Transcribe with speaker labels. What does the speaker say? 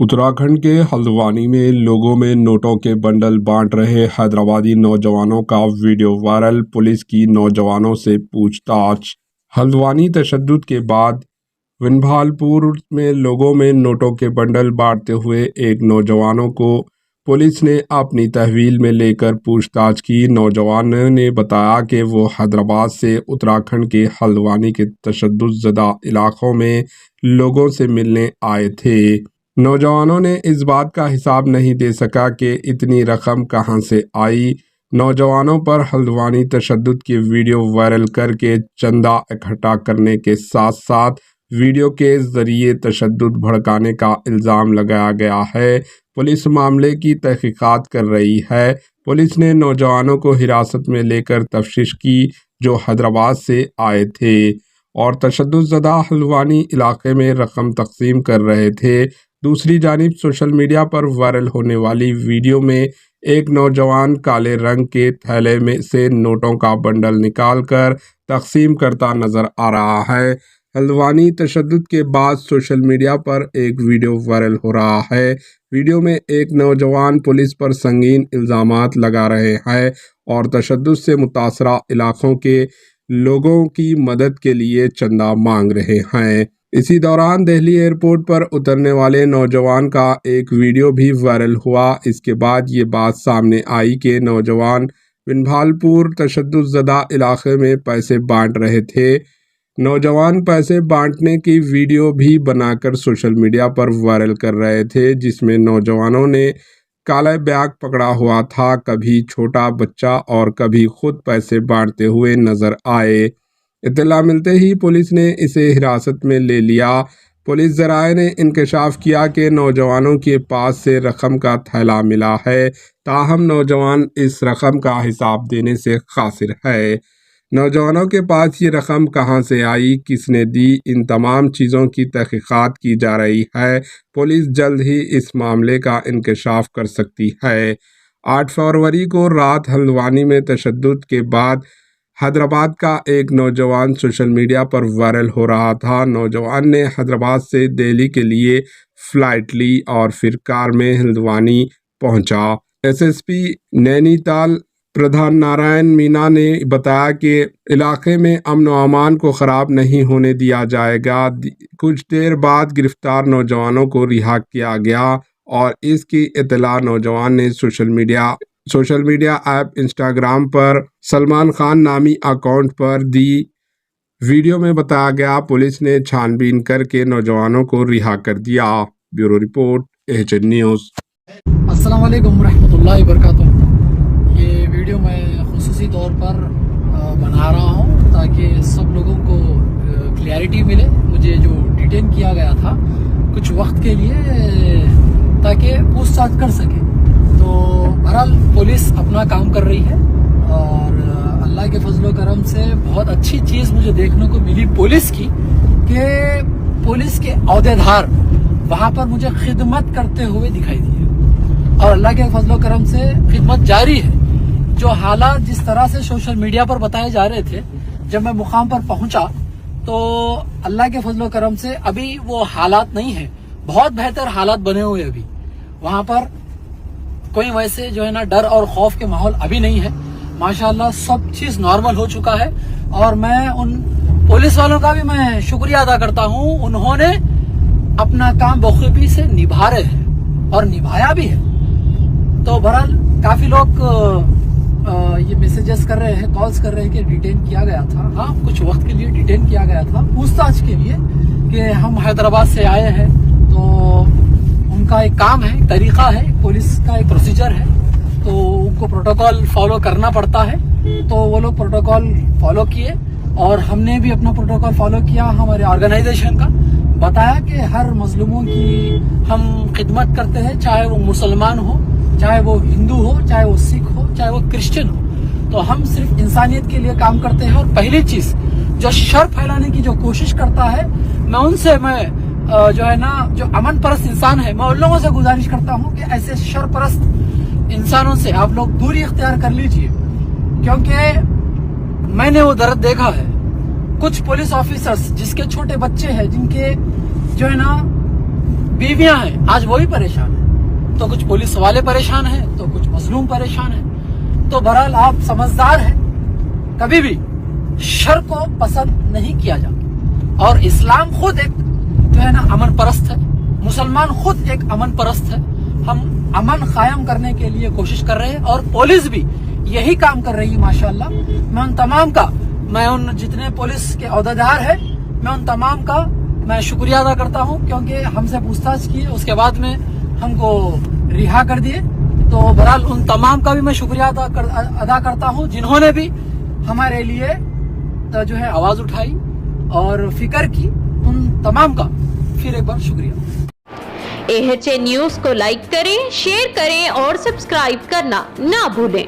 Speaker 1: उत्तराखंड के हल्द्वानी में लोगों में नोटों के बंडल बांट रहे हैदराबादी नौजवानों का वीडियो वायरल। पुलिस की नौजवानों से पूछताछ। हल्द्वानी तशद्दुद के बाद विंभालपुर में लोगों में नोटों के बंडल बांटते हुए एक नौजवानों को पुलिस ने अपनी तहवील में लेकर पूछताछ की। नौजवान ने बताया कि वो हैदराबाद से उत्तराखंड के हल्द्वानी के तशद्दुद इलाकों में लोगों से मिलने आए थे। नौजवानों ने इस बात का हिसाब नहीं दे सका कि इतनी रकम कहां से आई। नौजवानों पर हल्द्वानी तशद्दुद की वीडियो वायरल करके चंदा इकट्ठा करने के साथ साथ वीडियो के जरिए तशद्दुद भड़काने का इल्ज़ाम लगाया गया है। पुलिस मामले की तहकीकात कर रही है। पुलिस ने नौजवानों को हिरासत में लेकर तफ्तीश की जो हैदराबाद से आए थे और तशद्दुद हल्द्वानी इलाके में रकम तकसीम कर रहे थे। दूसरी जानिब सोशल मीडिया पर वायरल होने वाली वीडियो में एक नौजवान काले रंग के थैले में से नोटों का बंडल निकालकर तकसीम करता नजर आ रहा है। हल्द्वानी तशद्दुद के बाद सोशल मीडिया पर एक वीडियो वायरल हो रहा है। वीडियो में एक नौजवान पुलिस पर संगीन इल्ज़ामात लगा रहे हैं और तशद्दुद से मुतासरा इलाकों के लोगों की मदद के लिए चंदा मांग रहे हैं। इसी दौरान दिल्ली एयरपोर्ट पर उतरने वाले नौजवान का एक वीडियो भी वायरल हुआ। इसके बाद ये बात सामने आई कि नौजवान विंभालपुर तशद्दुद इलाके में पैसे बांट रहे थे। नौजवान पैसे बांटने की वीडियो भी बनाकर सोशल मीडिया पर वायरल कर रहे थे, जिसमें नौजवानों ने काला बैग पकड़ा हुआ था। कभी छोटा बच्चा और कभी खुद पैसे बांटते हुए नजर आए। इत्तला मिलते ही पुलिस ने इसे हिरासत में ले लिया। पुलिस ज़राए ने इंकशाफ किया कि नौजवानों के पास से रकम का थैला मिला है, ताहम नौजवान इस रकम का हिसाब देने से कासिर है। नौजवानों के पास ये रकम कहां से आई, किसने दी, इन तमाम चीज़ों की तहकीकात की जा रही है। पुलिस जल्द ही इस मामले का इंकशाफ कर सकती है। 8 फरवरी को रात हल्द्वानी में तशद्दुद के बाद हैदराबाद का एक नौजवान सोशल मीडिया पर वायरल हो रहा था। नौजवान ने हैदराबाद से दिल्ली के लिए फ़्लाइट ली और फिर कार में हल्द्वानी पहुंचा। एसएसपी नैनीताल प्रधान नारायण मीना ने बताया कि इलाके में अमन व अमान को ख़राब नहीं होने दिया जाएगा। कुछ देर बाद गिरफ्तार नौजवानों को रिहा किया गया और इसकी इत्तला नौजवान ने सोशल मीडिया ऐप इंस्टाग्राम पर सलमान खान नामी अकाउंट पर दी। वीडियो में बताया गया पुलिस ने छानबीन करके नौजवानों को रिहा कर दिया। Bureau report HN news.
Speaker 2: अस्सलाम वालेकुम रहमतुल्लाहि वबरकातुहू। ये वीडियो मैं खुसूसी तौर पर बना रहा हूँ ताकि सब लोगों को क्लियरिटी मिले। मुझे जो डिटेन किया गया था कुछ वक्त के लिए ताकि पूछताछ कर सके। तो बहरहाल पुलिस अपना काम कर रही है और अल्लाह के फजलो करम से बहुत अच्छी चीज़ मुझे देखने को मिली पुलिस की कि पुलिस के अहदेदार वहाँ पर मुझे खिदमत करते हुए दिखाई दिए और अल्लाह के फजलो करम से खिदमत जारी है। जो हालात जिस तरह से सोशल मीडिया पर बताए जा रहे थे, जब मैं मुकाम पर पहुंचा तो अल्लाह के फजलो करम से अभी वो हालात नहीं है, बहुत बेहतर हालात बने हुए। अभी वहाँ पर कोई वैसे जो है ना डर और खौफ के माहौल अभी नहीं है। माशाल्लाह सब चीज नॉर्मल हो चुका है और मैं उन पुलिस वालों का भी मैं शुक्रिया अदा करता हूँ। उन्होंने अपना काम बखूबी से निभा रहे हैं और निभाया भी है। तो बहरहाल काफी लोग ये मैसेजेस कर रहे हैं, कॉल्स कर रहे हैं कि डिटेन किया गया था। हाँ, कुछ वक्त के लिए डिटेन किया गया था पूछताछ के लिए कि हम हैदराबाद से आए हैं। तो उनका एक काम है, तरीका है, पुलिस का एक प्रोसीजर है, तो उनको प्रोटोकॉल फॉलो करना पड़ता है। तो वो लोग प्रोटोकॉल फॉलो किए और हमने भी अपना प्रोटोकॉल फॉलो किया। हमारे ऑर्गेनाइजेशन का बताया कि हर मजलूमों की हम खिदमत करते हैं, चाहे वो मुसलमान हो, चाहे वो हिंदू हो, चाहे वो सिख हो, चाहे वो क्रिश्चियन हो। तो हम सिर्फ इंसानियत के लिए काम करते हैं। और पहली चीज जो शर फैलाने की जो कोशिश करता है, मैं जो है ना जो अमन परस्त इंसान है, मैं उन लोगों से गुजारिश करता हूँ कि ऐसे शर परस्त इंसानों से आप लोग दूरी इख्तियार कर लीजिए, क्योंकि मैंने वो दर्द देखा है। कुछ पुलिस ऑफिसर्स जिसके छोटे बच्चे हैं, जिनके जो है ना बीवियां हैं, आज वो भी परेशान हैं, तो कुछ पुलिस वाले परेशान हैं, तो कुछ मजलूम परेशान हैं। तो बहरहाल आप समझदार हैं, कभी भी शर को पसंद नहीं किया जाता। और इस्लाम खुद एक जो है ना अमन परस्त है, मुसलमान खुद एक अमन परस्त है। हम अमन कायम करने के लिए कोशिश कर रहे हैं और पुलिस भी यही काम कर रही है माशाअल्लाह। मैं उन तमाम का, मैं उन जितने पुलिस के अहदेदार हैं, मैं उन तमाम का मैं शुक्रिया अदा करता हूं, क्योंकि हमसे पूछताछ की, उसके बाद में हमको रिहा कर दिए। तो बहरहाल उन तमाम का भी मैं शुक्रिया अदा करता हूं जिन्होंने भी हमारे लिए जो है आवाज उठाई और फिक्र की। उन तमाम का फिर एक बार शुक्रिया।
Speaker 3: AHA न्यूज को लाइक करें, शेयर करें और सब्सक्राइब करना ना भूलें।